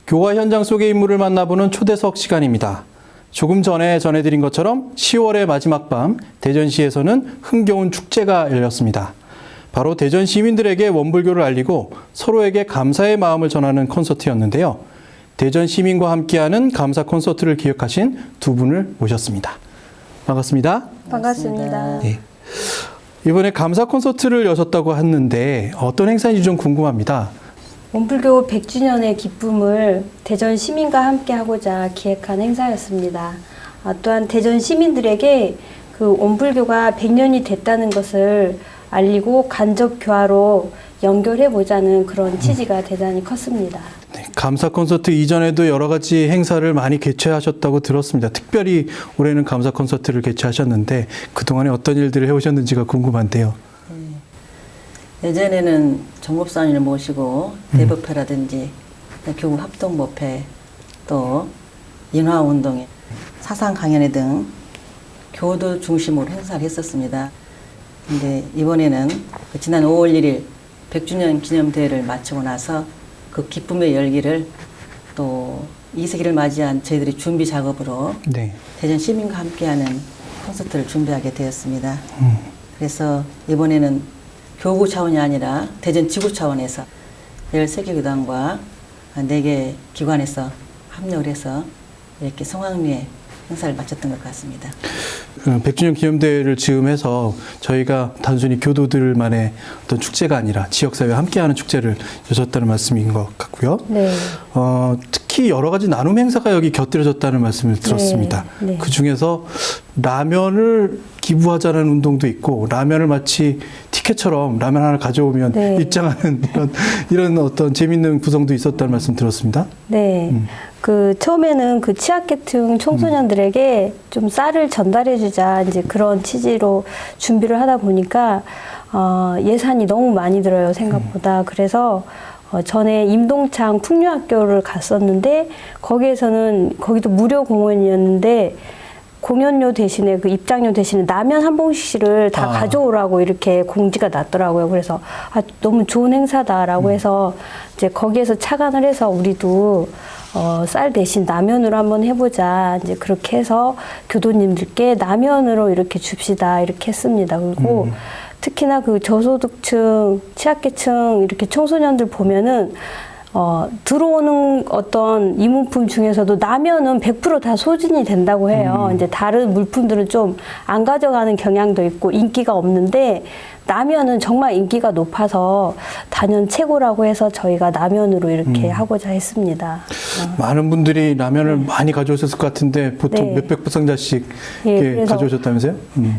교화 현장 속의 인물을 만나보는 초대석 시간입니다. 조금 전에 전해드린 것처럼 10월의 마지막 밤 대전시에서는 흥겨운 축제가 열렸습니다. 바로 대전 시민들에게 원불교를 알리고 서로에게 감사의 마음을 전하는 콘서트였는데요. 대전 시민과 함께하는 감사 콘서트를 기획하신 두 분을 모셨습니다. 반갑습니다. 반갑습니다. 네. 이번에 감사 콘서트를 여셨다고 하는데 어떤 행사인지 좀 궁금합니다. 원불교 100주년의 기쁨을 대전 시민과 함께 하고자 기획한 행사였습니다. 또한 대전 시민들에게 그 원불교가 100년이 됐다는 것을 알리고 간접 교화로 연결해보자는 그런 취지가 대단히 컸습니다. 네, 감사 콘서트 이전에도 여러 가지 행사를 많이 개최하셨다고 들었습니다. 특별히 올해는 감사 콘서트를 개최하셨는데 그동안에 어떤 일들을 해오셨는지가 궁금한데요. 예전에는 종법사님을 모시고 대법회라든지 교구 합동법회 또 인화운동회, 사상 강연회 등 교도 중심으로 행사를 했었습니다. 근데 이번에는 지난 5월 1일 100주년 기념대회를 마치고 나서 그 기쁨의 열기를 또 2세기를 맞이한 저희들이 준비 작업으로 네. 대전 시민과 함께하는 콘서트를 준비하게 되었습니다. 그래서 이번에는 교구 차원이 아니라 대전 지구 차원에서 13개 교단과 4개 기관에서 합력을 해서 이렇게 성황리에 행사를 마쳤던 것 같습니다. 100주년 기념대회를 즈음해서 저희가 단순히 교도들만의 어떤 축제가 아니라 지역사회와 함께하는 축제를 여셨다는 말씀인 것 같고요. 네. 특히 여러 가지 나눔 행사가 여기 곁들여졌다는 말씀을 들었습니다. 네, 네. 그 중에서 라면을 기부하자는 운동도 있고 라면을 마치 티켓처럼 라면 하나 가져오면 네. 입장하는 이런 어떤 재밌는 구성도 있었다는 말씀 들었습니다. 네. 그 처음에는 그 취약계층 청소년들에게 좀 쌀을 전달해주자 이제 그런 취지로 준비를 하다 보니까 예산이 너무 많이 들어요 생각보다. 그래서 전에 임동창 풍류학교를 갔었는데 거기도 무료 공연이었는데 공연료 대신에 그 입장료 대신에 라면 한 봉씩을 다 가져오라고 이렇게 공지가 났더라고요. 그래서 너무 좋은 행사다라고 해서 이제 거기에서 착안을 해서 우리도 쌀 대신 라면으로 한번 해보자. 이제 그렇게 해서 교도님들께 라면으로 이렇게 줍시다. 이렇게 했습니다. 그리고 특히나 그 저소득층, 취약계층 이렇게 청소년들 보면은 들어오는 어떤 이물품 중에서도 라면은 100% 다 소진이 된다고 해요. 이제 다른 물품들은 좀 안 가져가는 경향도 있고 인기가 없는데 라면은 정말 인기가 높아서 단연 최고라고 해서 저희가 라면으로 이렇게 하고자 했습니다. 많은 분들이 라면을 많이 가져오셨을 것 같은데 보통 네. 몇백 부상자씩 그래서 가져오셨다면서요?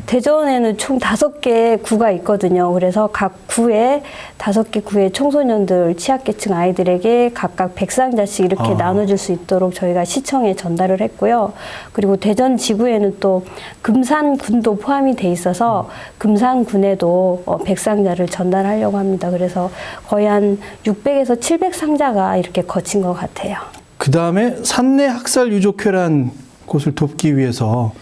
대전에는 총 5개 구가 있거든요. 그래서 각 구에 5개 구의 청소년들, 취약계층 아이들에게 각각 100상자씩 이렇게 나눠줄 수 있도록 저희가 시청에 전달을 했고요. 그리고 대전 지구에는 또 금산군도 포함이 돼 있어서 금산군에도 100상자를 전달하려고 합니다. 그래서 거의 한 600에서 700상자가 이렇게 거친 것 같아요. 그 다음에 산내 학살 유족회란 곳을 돕기 위해서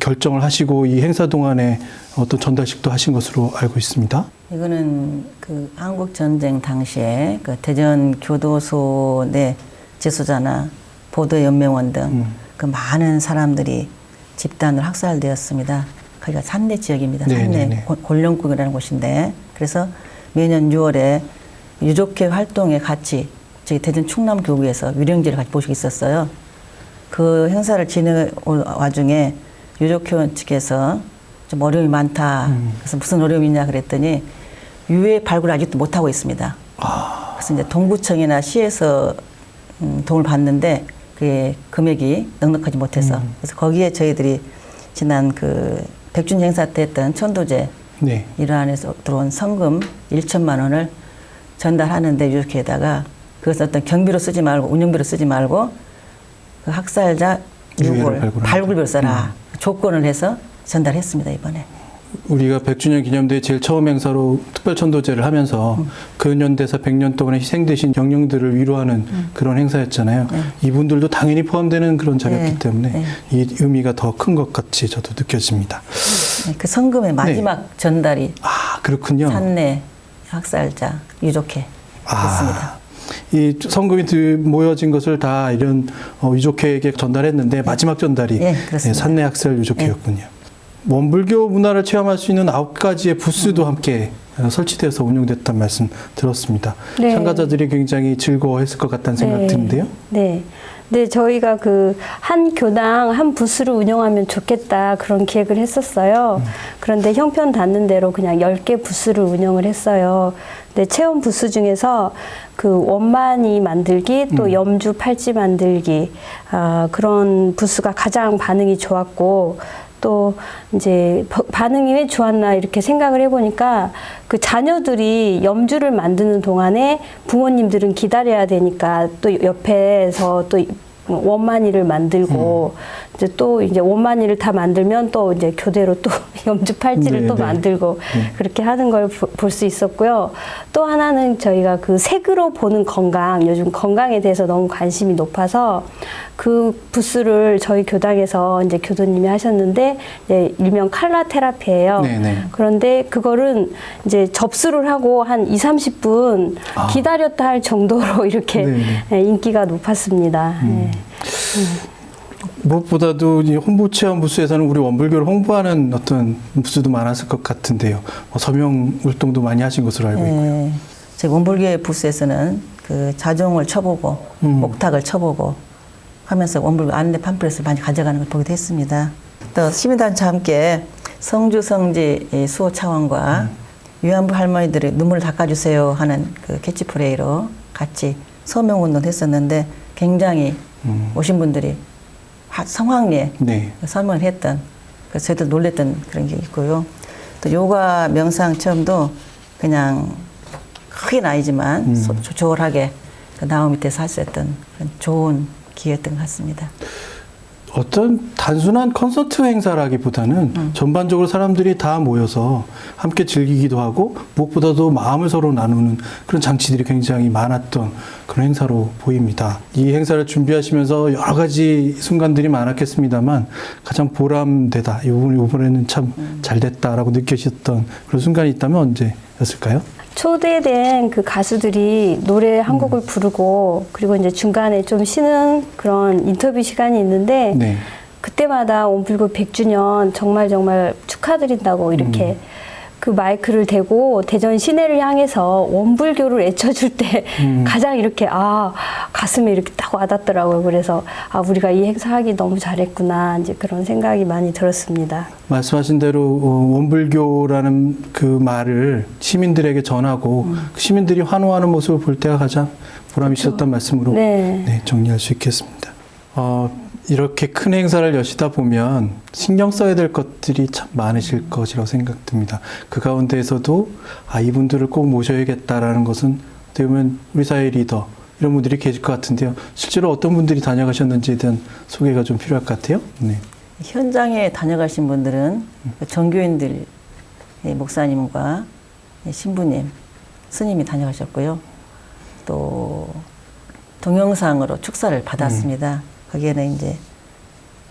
결정을 하시고 이 행사 동안에 어떤 전달식도 하신 것으로 알고 있습니다. 이거는 그 한국전쟁 당시에 그 대전 교도소 내 재소자나 보도연맹원 등 그 많은 사람들이 집단으로 학살되었습니다. 거기가 산내 지역입니다. 산내 곤령국이라는 곳인데 그래서 매년 6월에 유족회 활동에 같이 저희 대전 충남교구에서 유령제를 같이 모시고 있었어요. 그 행사를 진행할 와중에 유족회원 측에서 좀 어려움이 많다. 그래서 무슨 어려움이 있냐 그랬더니 유해 발굴을 아직도 못하고 있습니다. 그래서 이제 동구청이나 시에서 도움을 받는데 그게 금액이 넉넉하지 못해서 그래서 거기에 저희들이 지난 그 100주년 행사 때 했던 천도제 일환에서 들어온 성금 1천만 원을 전달하는데 유족회에다가 그것을 어떤 경비로 쓰지 말고 운영비로 쓰지 말고 그 학살자 유골 발굴비로 써라 조건을 해서 전달했습니다. 이번에. 우리가 100주년 기념대회 제일 처음 행사로 특별천도제를 하면서 근현대사 100년 동안에 희생되신 영령들을 위로하는 그런 행사였잖아요. 이분들도 당연히 포함되는 그런 자리였기 때문에 이 의미가 더 큰 것 같이 저도 느껴집니다. 그 성금의 마지막 전달이 그렇군요. 산내 학살자 유족회 됐습니다. 이 성금이 모여진 것을 다 이런 유족회에게 전달했는데 마지막 전달이 예, 그렇습니다. 산내학살 유족회였군요. 원불교 문화를 체험할 수 있는 9가지의 부스도 함께 설치되어서 운영됐다는 말씀 들었습니다. 네. 참가자들이 굉장히 즐거워했을 것 같다는 생각이 드는데요. 네. 네, 저희가 그 한 교당 한 부스를 운영하면 좋겠다 그런 기획을 했었어요. 그런데 형편 닿는 대로 그냥 10개 부스를 운영을 했어요. 근데 체험 부스 중에서 그 원만이 만들기 또 염주 팔찌 만들기 그런 부스가 가장 반응이 좋았고 또 이제 반응이 왜 좋았나 이렇게 생각을 해보니까 그 자녀들이 염주를 만드는 동안에 부모님들은 기다려야 되니까 또 옆에서 또 원만이를 만들고 이제 원만이를 다 만들면 또 이제 교대로 또 염주 팔찌를 또 만들고 그렇게 하는 걸 볼 수 있었고요. 또 하나는 저희가 그 색으로 보는 건강, 요즘 건강에 대해서 너무 관심이 높아서 그 부스를 저희 교당에서 이제 교도님이 하셨는데 이제 일명 칼라 테라피예요. 네네. 그런데 그거는 이제 접수를 하고 한 20-30분 기다렸다 할 정도로 이렇게 인기가 높았습니다. 무엇보다도 이 홍보 체험 부스에서는 우리 원불교를 홍보하는 어떤 부스도 많았을 것 같은데요. 서명 활동도 많이 하신 것으로 알고 있고요. 저희 원불교의 부스에서는 그 자종을 쳐보고 옥탁을 쳐보고 하면서 원불교 안내 팜플렛을 많이 가져가는 걸 보기도 했습니다. 또 시민단체와 함께 성주 성지 수호 차원과 위안부 할머니들의 눈물을 닦아주세요 하는 그 캐치프레이로 같이 서명운동을 했었는데 굉장히 오신 분들이 성황리에 서명을 했던, 그래서 저희도 놀랬던 그런 게 있고요. 또 요가 명상 체험도 그냥 크긴 아니지만 조촐하게 그 나무 밑에서 할 수 있던 그런 좋은 기회였던 것 같습니다. 어떤 단순한 콘서트 행사라기보다는 전반적으로 사람들이 다 모여서 함께 즐기기도 하고 무엇보다도 마음을 서로 나누는 그런 장치들이 굉장히 많았던 그런 행사로 보입니다. 이 행사를 준비하시면서 여러 가지 순간들이 많았겠습니다만 가장 보람되다, 이번에는 참 잘 됐다라고 느끼셨던 그런 순간이 있다면 언제였을까요? 초대된 그 가수들이 노래 한 곡을 부르고 그리고 이제 중간에 좀 쉬는 그런 인터뷰 시간이 있는데 그때마다 원불교 100주년 정말 축하드린다고 이렇게 그 마이크를 대고 대전 시내를 향해서 원불교를 외쳐줄 때 가장 이렇게 가슴에 이렇게 딱 와닿더라고요. 그래서 우리가 이 행사하기 너무 잘했구나 이제 그런 생각이 많이 들었습니다. 말씀하신 대로 원불교라는 그 말을 시민들에게 전하고 시민들이 환호하는 모습을 볼 때가 가장 보람이 있었던 말씀으로 정리할 수 있겠습니다. 이렇게 큰 행사를 여시다 보면 신경 써야 될 것들이 참 많으실 것이라고 생각됩니다. 그 가운데에서도 이분들을 꼭 모셔야겠다라는 것은 어떻게 보면 우리 사회 리더 이런 분들이 계실 것 같은데요. 실제로 어떤 분들이 다녀가셨는지에 대한 소개가 좀 필요할 것 같아요. 현장에 다녀가신 분들은 정교인들 목사님과 신부님, 스님이 다녀가셨고요. 또 동영상으로 축사를 받았습니다. 거기에는 이제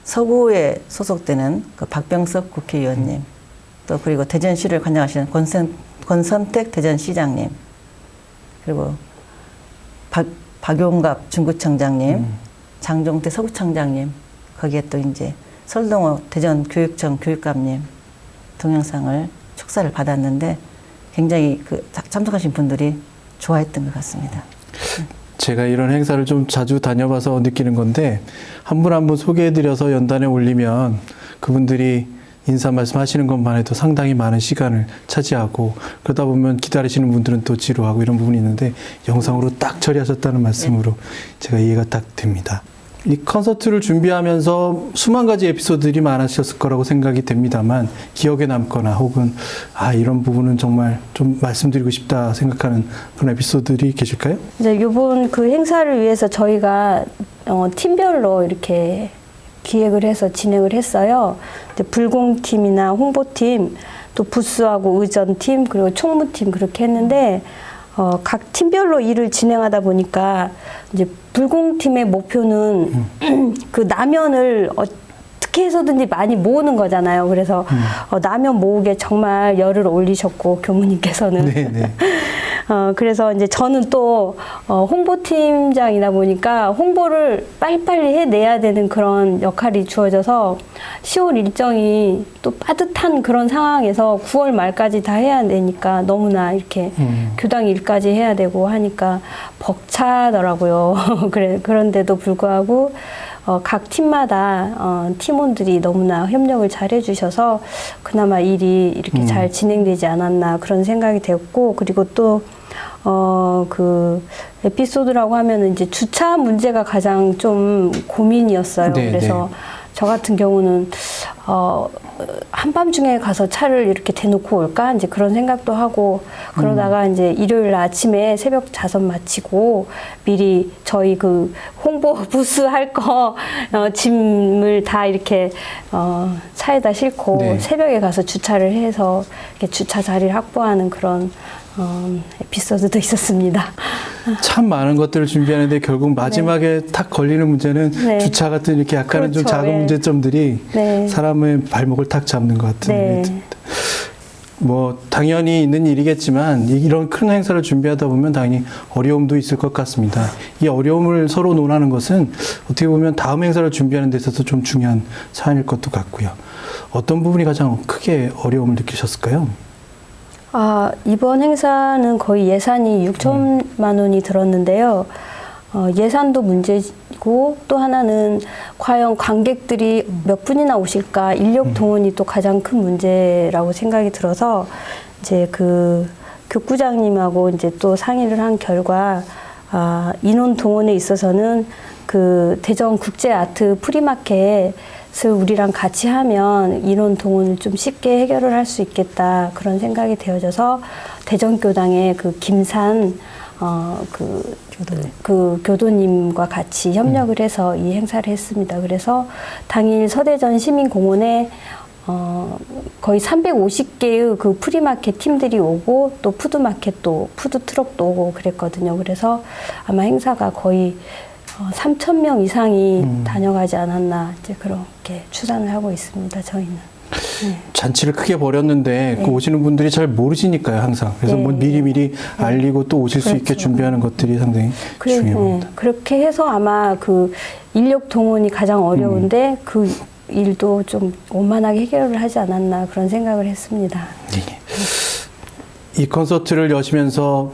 서구에 소속되는 그 박병석 국회의원님, 또 그리고 대전시를 관장하시는 권선택 대전시장님, 그리고 박용갑 중구청장님, 장종태 서구청장님, 거기에 또 이제 설동호 대전교육청 교육감님 동영상을 축사를 받았는데 굉장히 그 참석하신 분들이 좋아했던 것 같습니다. 제가 이런 행사를 좀 자주 다녀봐서 느끼는 건데 한 분 한 분 소개해드려서 연단에 올리면 그분들이 인사 말씀하시는 것만 해도 상당히 많은 시간을 차지하고 그러다 보면 기다리시는 분들은 또 지루하고 이런 부분이 있는데 영상으로 딱 처리하셨다는 말씀으로 제가 이해가 딱 됩니다. 이 콘서트를 준비하면서 수만 가지 에피소드들이 많으셨을 거라고 생각이 됩니다만 기억에 남거나 혹은 이런 부분은 정말 좀 말씀드리고 싶다 생각하는 그런 에피소드들이 계실까요? 이제 이번 그 행사를 위해서 저희가 팀별로 이렇게 기획을 해서 진행을 했어요. 불공팀이나 홍보팀, 또 부스하고 의전팀, 그리고 총무팀 그렇게 했는데 각 팀별로 일을 진행하다 보니까 이제 불공팀의 목표는 그 라면을 어떻게 해서든지 많이 모으는 거잖아요. 그래서 라면 모으기에 정말 열을 올리셨고 교무님께서는 그래서 이제 저는 또 홍보팀장이다 보니까 홍보를 빨리빨리 해내야 되는 그런 역할이 주어져서 10월 일정이 또 빠듯한 그런 상황에서 9월 말까지 다 해야 되니까 너무나 이렇게 교당 일까지 해야 되고 하니까 벅차더라고요. 그런데도 불구하고 각 팀마다 팀원들이 너무나 협력을 잘 해주셔서 그나마 일이 이렇게 잘 진행되지 않았나 그런 생각이 되었고, 그리고 또 그 에피소드라고 하면은 이제 주차 문제가 가장 좀 고민이었어요. 네, 그래서 네. 저 같은 경우는 한밤중에 가서 차를 이렇게 대놓고 올까 이제 그런 생각도 하고 그러다가 이제 일요일 아침에 새벽 자선 마치고 미리 저희 그 홍보 부스 할 거 짐을 다 이렇게 차에다 싣고 네. 새벽에 가서 주차를 해서 이렇게 주차 자리를 확보하는 그런 에피소드도 있었습니다. 참 많은 것들을 준비하는데 결국 마지막에 탁 걸리는 문제는 네. 주차 같은 이렇게 약간은 좀 그렇죠. 작은 네. 문제점들이 네. 사람의 발목을 탁 잡는 것 같은 네. 생각이 듭니다. 뭐 당연히 있는 일이겠지만 이런 큰 행사를 준비하다 보면 당연히 어려움도 있을 것 같습니다. 이 어려움을 서로 논하는 것은 어떻게 보면 다음 행사를 준비하는 데 있어서 좀 중요한 사안일 것도 같고요. 어떤 부분이 가장 크게 어려움을 느끼셨을까요? 이번 행사는 거의 예산이 6천만 원이 들었는데요. 예산도 문제고 또 하나는 과연 관객들이 몇 분이나 오실까 인력 동원이 또 가장 큰 문제라고 생각이 들어서 이제 그 교구장님하고 이제 또 상의를 한 결과 인원 동원에 있어서는 그 대전 국제 아트 프리마켓을 우리랑 같이 하면 인원 동원을 좀 쉽게 해결을 할 수 있겠다 그런 생각이 되어져서 대전교당의 그 김산 그 교도님과 같이 협력을 해서 이 행사를 했습니다. 그래서 당일 서대전 시민공원에 거의 350개의 그 프리마켓 팀들이 오고 또 푸드마켓도 푸드트럭도 오고 그랬거든요. 그래서 아마 행사가 거의 3,000명 이상이 다녀가지 않았나 이제 그렇게 추산을 하고 있습니다. 저희는. 네. 잔치를 크게 벌였는데 네. 그 오시는 분들이 잘 모르시니까요, 항상. 그래서 네. 뭐 미리미리 알리고 또 오실 수 있게 그렇죠. 준비하는 것들이 상당히 중요합니다. 네. 그렇게 해서 아마 그 인력 동원이 가장 어려운데 그 일도 좀 원만하게 해결을 하지 않았나 그런 생각을 했습니다. 이 콘서트를 여시면서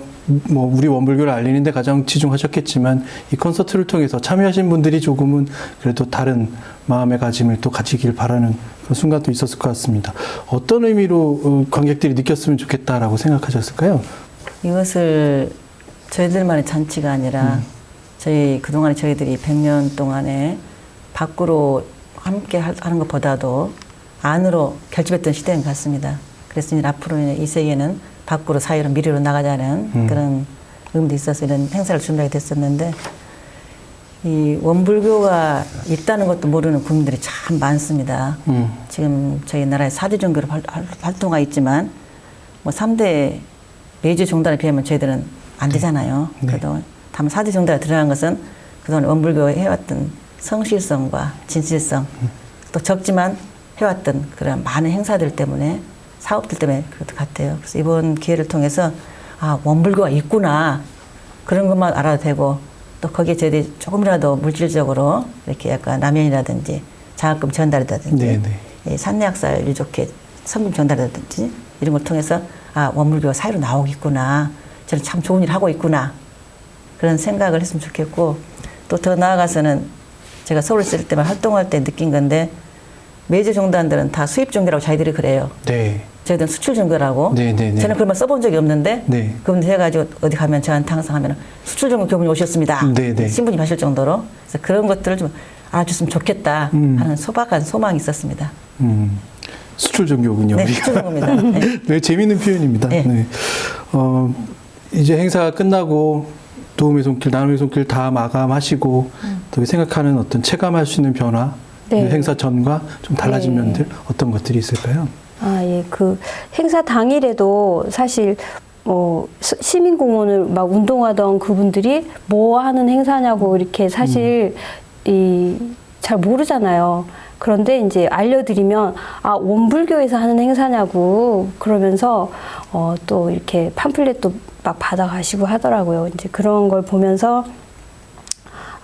뭐 우리 원불교를 알리는데 가장 치중하셨겠지만 이 콘서트를 통해서 참여하신 분들이 조금은 그래도 다른 마음의 가짐을 또 가지길 바라는 그런 순간도 있었을 것 같습니다. 어떤 의미로 관객들이 느꼈으면 좋겠다라고 생각하셨을까요? 이것을 저희들만의 잔치가 아니라 그동안에 저희들이 100년 동안에 밖으로 함께 하는 것보다도 안으로 결집했던 시대인 것 같습니다. 그래서 이제 앞으로 이 세계는 밖으로 사회로 미래로 나가자는 그런 의미도 있어서 이런 행사를 준비하게 됐었는데 이 원불교가 있다는 것도 모르는 국민들이 참 많습니다. 지금 저희 나라에 4대 종교로 활동하고 있지만 뭐 3대 메이저 종단에 비하면 저희들은 안 되잖아요. 네. 그래도 다만 4대 종단에 들어간 것은 그동안 원불교가 해왔던 성실성과 진실성 또 적지만 해왔던 그런 많은 행사들 때문에 사업들 때문에 그것 같아요. 그래서 이번 기회를 통해서 원불교가 있구나 그런 것만 알아도 되고 또 거기에 저희들이 조금이라도 물질적으로 이렇게 약간 라면이라든지 장학금 전달이라든지 산내학살 유족회 성금 전달이라든지 이런 걸 통해서 원불교가 사회로 나오겠구나 저는 참 좋은 일 하고 있구나 그런 생각을 했으면 좋겠고 또 더 나아가서는 제가 서울에 있을 때만 활동할 때 느낀 건데 메이저 종단들은 다 수입 종교라고 자기들이 그래요. 네. 저희들은 수출 종교라고. 저는 그런 말 써본 적이 없는데 그분들 해가지고 어디 가면 저한테 항상 하면 수출 종교 교분이 오셨습니다. 신분이 하실 정도로. 그래서 그런 것들을 좀 알아줬으면 좋겠다 하는 소박한 소망이 있었습니다. 수출 종교군요. 네, 수출 종교입니다. 네. 네, 재미있는 표현입니다. 네. 네. 이제 행사가 끝나고 도움의 손길, 나눔의 손길 다 마감하시고 또 생각하는 어떤 체감할 수 있는 변화, 네. 행사 전과 좀 달라진 면들 어떤 것들이 있을까요? 그 행사 당일에도 사실 시민공원을 막 운동하던 그분들이 뭐 하는 행사냐고 이렇게 사실 잘 모르잖아요. 그런데 이제 알려드리면 원불교에서 하는 행사냐고 그러면서 또 이렇게 팜플렛도 막 받아가시고 하더라고요. 이제 그런 걸 보면서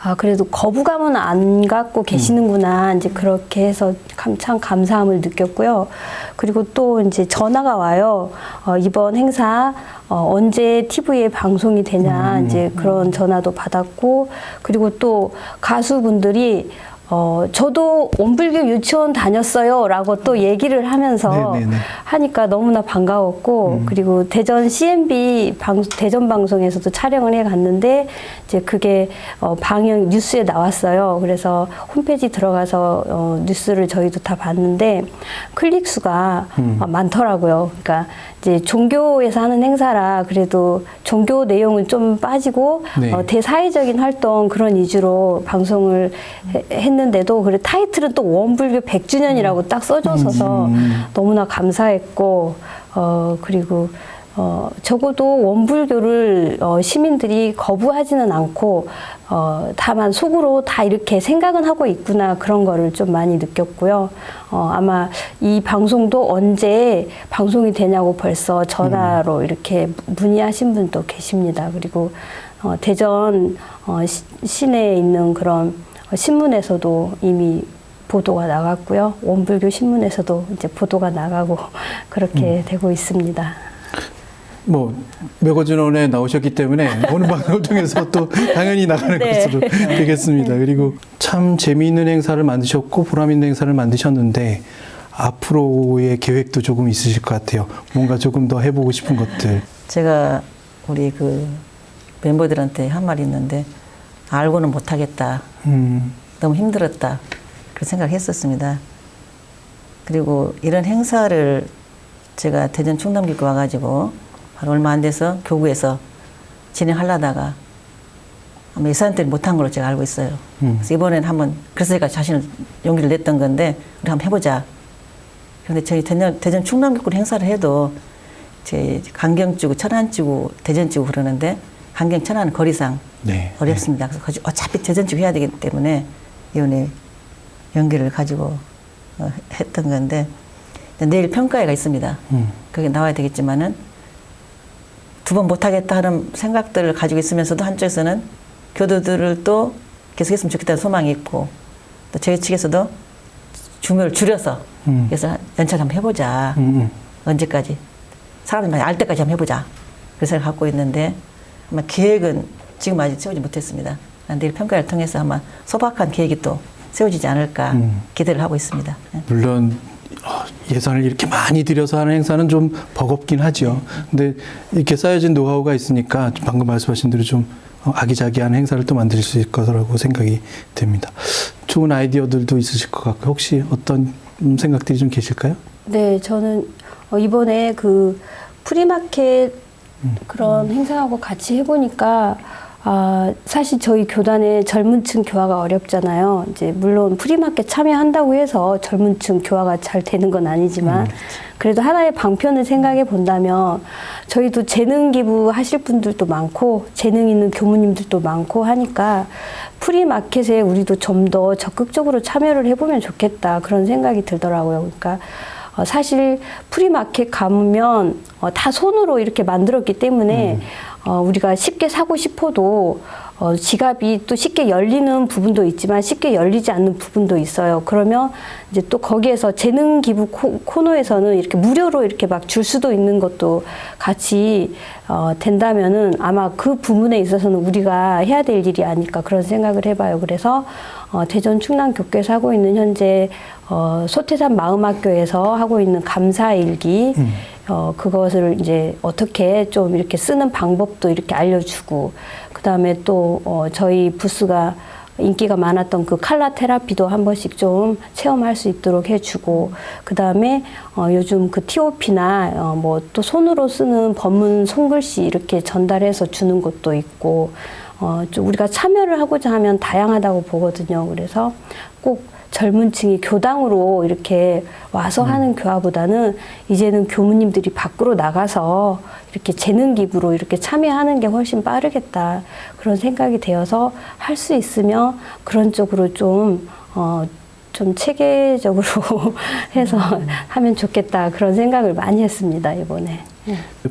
아, 그래도 거부감은 안 갖고 계시는구나. 이제 그렇게 해서 참 감사함을 느꼈고요. 그리고 또 이제 전화가 와요. 이번 행사, 언제 TV에 방송이 되냐. 이제 그런 전화도 받았고, 그리고 또 가수분들이 저도 원불교 유치원 다녔어요 라고 또 얘기를 하면서 네네네. 하니까 너무나 반가웠고, 그리고 대전 CMB 대전 방송에서도 촬영을 해 갔는데, 이제 그게 방영 뉴스에 나왔어요. 그래서 홈페이지 들어가서 뉴스를 저희도 다 봤는데, 클릭 수가 많더라고요. 그러니까 이제 종교에서 하는 행사라 그래도 종교 내용은 좀 빠지고 네. 대사회적인 활동 그런 위주로 방송을 했는데도 그래 타이틀은 또 원불교 100주년이라고 딱 써줘서 너무나 감사했고 그리고 적어도 원불교를 시민들이 거부하지는 않고 다만 속으로 다 이렇게 생각은 하고 있구나 그런 거를 좀 많이 느꼈고요. 아마 이 방송도 언제 방송이 되냐고 벌써 전화로 이렇게 문의하신 분도 계십니다. 그리고 대전 시내에 있는 그런 신문에서도 이미 보도가 나갔고요. 원불교 신문에서도 이제 보도가 나가고 그렇게 되고 있습니다. 뭐 매거진원에 나오셨기 때문에 오늘 방송을 통해서 또 당연히 나가는 네. 것으로 되겠습니다. 그리고 참 재미있는 행사를 만드셨고 보람 있는 행사를 만드셨는데 앞으로의 계획도 조금 있으실 것 같아요. 뭔가 조금 더 해보고 싶은 것들. 제가 우리 그 멤버들한테 한 말이 있는데 알고는 못하겠다. 너무 힘들었다. 그런 생각했었습니다. 그리고 이런 행사를 제가 대전 충남교회 와가지고 바로 얼마 안 돼서 교구에서 진행하려다가 아마 예산 때문에 못한 걸로 제가 알고 있어요. 그래서 이번에는 한번 그래서 제가 자신을 용기를 냈던 건데 우리 한번 해보자. 그런데 저희 대전 충남교구 행사를 해도 제 강경지구, 천안지구, 대전지구 그러는데 강경 천안은 거리상 네. 어렵습니다. 그래서 어차피 대전지구 해야 되기 때문에 이번에 연기를 가지고 했던 건데 내일 평가회가 있습니다. 그게 나와야 되겠지만은 두 번 못하겠다 하는 생각들을 가지고 있으면서도 한쪽에서는 교도들을 또 계속했으면 좋겠다는 소망이 있고 또 저희 측에서도 규모를 줄여서 그래서 연차를 한번 해보자. 언제까지 사람들이 많이 알 때까지 한번 해보자. 그 생각을 갖고 있는데 아마 계획은 지금 아직 세우지 못했습니다. 내일 평가를 통해서 아마 소박한 계획이 또 세워지지 않을까 기대를 하고 있습니다. 물론 예산을 이렇게 많이 들여서 하는 행사는 좀 버겁긴 하죠. 근데 이렇게 쌓여진 노하우가 있으니까 방금 말씀하신 대로 좀 아기자기한 행사를 또 만들 수 있을 거라고 생각이 됩니다. 좋은 아이디어들도 있으실 것 같고 혹시 어떤 생각들이 좀 계실까요? 네, 저는 이번에 그 프리마켓 그런 행사하고 같이 해보니까 사실 저희 교단의 젊은층 교화가 어렵잖아요. 이제 물론 프리마켓 참여한다고 해서 젊은층 교화가 잘 되는 건 아니지만 그래도 하나의 방편을 생각해 본다면 저희도 재능 기부 하실 분들도 많고 재능 있는 교무님들도 많고 하니까 프리마켓에 우리도 좀 더 적극적으로 참여를 해보면 좋겠다 그런 생각이 들더라고요. 그러니까 사실 프리마켓 가면 다 손으로 이렇게 만들었기 때문에 우리가 쉽게 사고 싶어도 지갑이 또 쉽게 열리는 부분도 있지만 쉽게 열리지 않는 부분도 있어요. 그러면 이제 또 거기에서 재능 기부 코너에서는 이렇게 무료로 이렇게 막 줄 수도 있는 것도 같이 된다면은 아마 그 부분에 있어서는 우리가 해야 될 일이 아닐까 그런 생각을 해봐요. 그래서 대전 충남교회에서 하고 있는 현재 소태산 마음학교에서 하고 있는 감사일기 그것을 이제 어떻게 좀 이렇게 쓰는 방법도 이렇게 알려주고 그 다음에 또 저희 부스가 인기가 많았던 그 칼라 테라피도 한 번씩 좀 체험할 수 있도록 해주고 그 다음에 요즘 그 TOP나 뭐 또 손으로 쓰는 법문 손글씨 이렇게 전달해서 주는 것도 있고 좀 우리가 참여를 하고자 하면 다양하다고 보거든요. 그래서 꼭 젊은 층이 교당으로 이렇게 와서 하는 교화보다는 이제는 교무님들이 밖으로 나가서 이렇게 재능 기부로 이렇게 참여하는 게 훨씬 빠르겠다. 그런 생각이 되어서 할 수 있으면 그런 쪽으로 좀 좀 체계적으로 해서 하면 좋겠다 그런 생각을 많이 했습니다 이번에.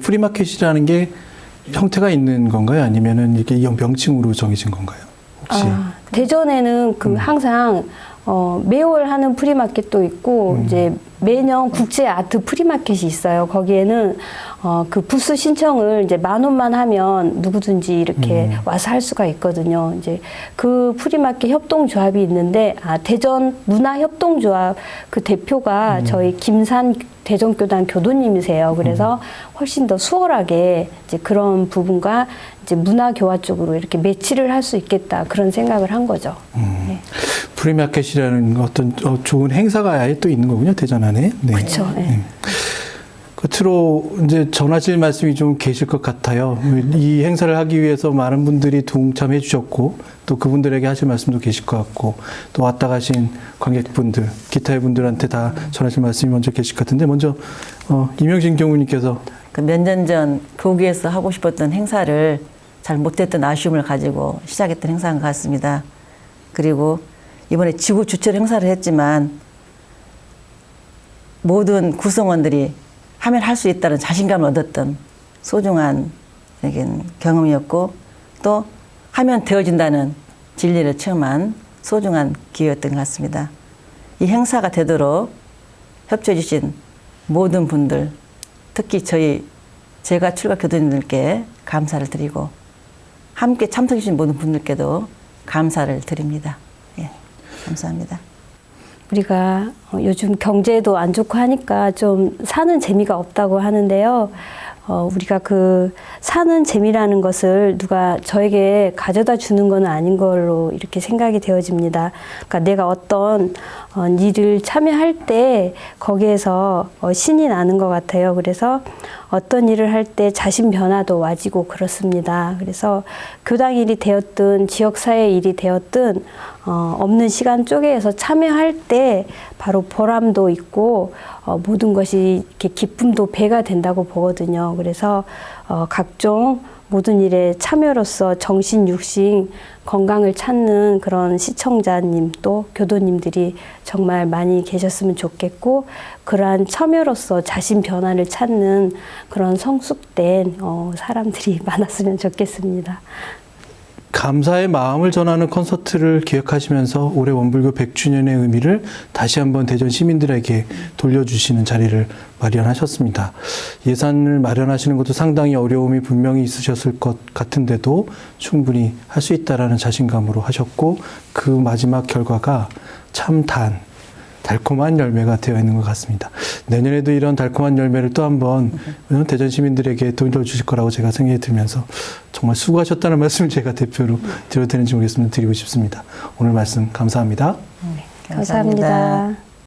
프리마켓이라는 게 형태가 있는 건가요? 아니면은 이렇게 명칭으로 정해진 건가요? 혹시? 대전에는 그 항상 매월 하는 프리마켓도 있고 이제 매년 국제 아트 프리마켓이 있어요. 거기에는 그 부스 신청을 이제 10,000원만 하면 누구든지 이렇게 와서 할 수가 있거든요. 이제 그 프리마켓 협동조합이 있는데 대전 문화협동조합 그 대표가 저희 김산 대전교단 교도님이세요. 그래서 훨씬 더 수월하게 이제 그런 부분과 이제 문화교화 쪽으로 이렇게 매치를 할 수 있겠다 그런 생각을 한 거죠. 네. 프리마켓이라는 어떤 좋은 행사가 아예 또 있는 거군요, 대전 안에. 네. 그렇죠. 네. 끝으로 이제 전하실 말씀이 좀 계실 것 같아요. 이 행사를 하기 위해서 많은 분들이 동참해 주셨고 또 그분들에게 하실 말씀도 계실 것 같고 또 왔다 가신 관객분들, 기타의 분들한테 다 전하실 말씀이 먼저 계실 것 같은데 먼저 이명진 경무님께서 그 몇 년 전 거기에서 하고 싶었던 행사를 잘 못했던 아쉬움을 가지고 시작했던 행사인 것 같습니다. 그리고 이번에 지구 주최 행사를 했지만 모든 구성원들이 하면 할 수 있다는 자신감을 얻었던 소중한 경험이었고 또 하면 되어진다는 진리를 체험한 소중한 기회였던 것 같습니다. 이 행사가 되도록 협조해 주신 모든 분들, 특히 제가 출가 교도님들께 감사를 드리고 함께 참석해 주신 모든 분들께도 감사를 드립니다. 예, 감사합니다. 우리가 요즘 경제도 안 좋고 하니까 좀 사는 재미가 없다고 하는데요. 우리가 그 사는 재미라는 것을 누가 저에게 가져다 주는 건 아닌 걸로 이렇게 생각이 되어집니다. 그러니까 내가 어떤 일을 참여할 때 거기에서 신이 나는 것 같아요. 그래서 어떤 일을 할 때 자신 변화도 와지고 그렇습니다. 그래서 교당 일이 되었든 지역사회 일이 되었든 없는 시간 쪼개서 참여할 때 바로 보람도 있고 모든 것이 이렇게 기쁨도 배가 된다고 보거든요. 그래서 각종 모든 일에 참여로서 정신, 육신, 건강을 찾는 그런 시청자님 또 교도님들이 정말 많이 계셨으면 좋겠고 그러한 참여로서 자신 변화를 찾는 그런 성숙된 사람들이 많았으면 좋겠습니다. 감사의 마음을 전하는 콘서트를 기획하시면서 올해 원불교 100주년의 의미를 다시 한번 대전 시민들에게 돌려주시는 자리를 마련하셨습니다. 예산을 마련하시는 것도 상당히 어려움이 분명히 있으셨을 것 같은데도 충분히 할 수 있다라는 자신감으로 하셨고 그 마지막 결과가 참 달콤한 열매가 되어 있는 것 같습니다. 내년에도 이런 달콤한 열매를 또 한번 대전 시민들에게 돌려주실 거라고 제가 생각이 들면서 정말 수고하셨다는 말씀을 제가 대표로 드려도 되는지 모르겠습니다. 드리고 싶습니다. 오늘 말씀 감사합니다. 감사합니다.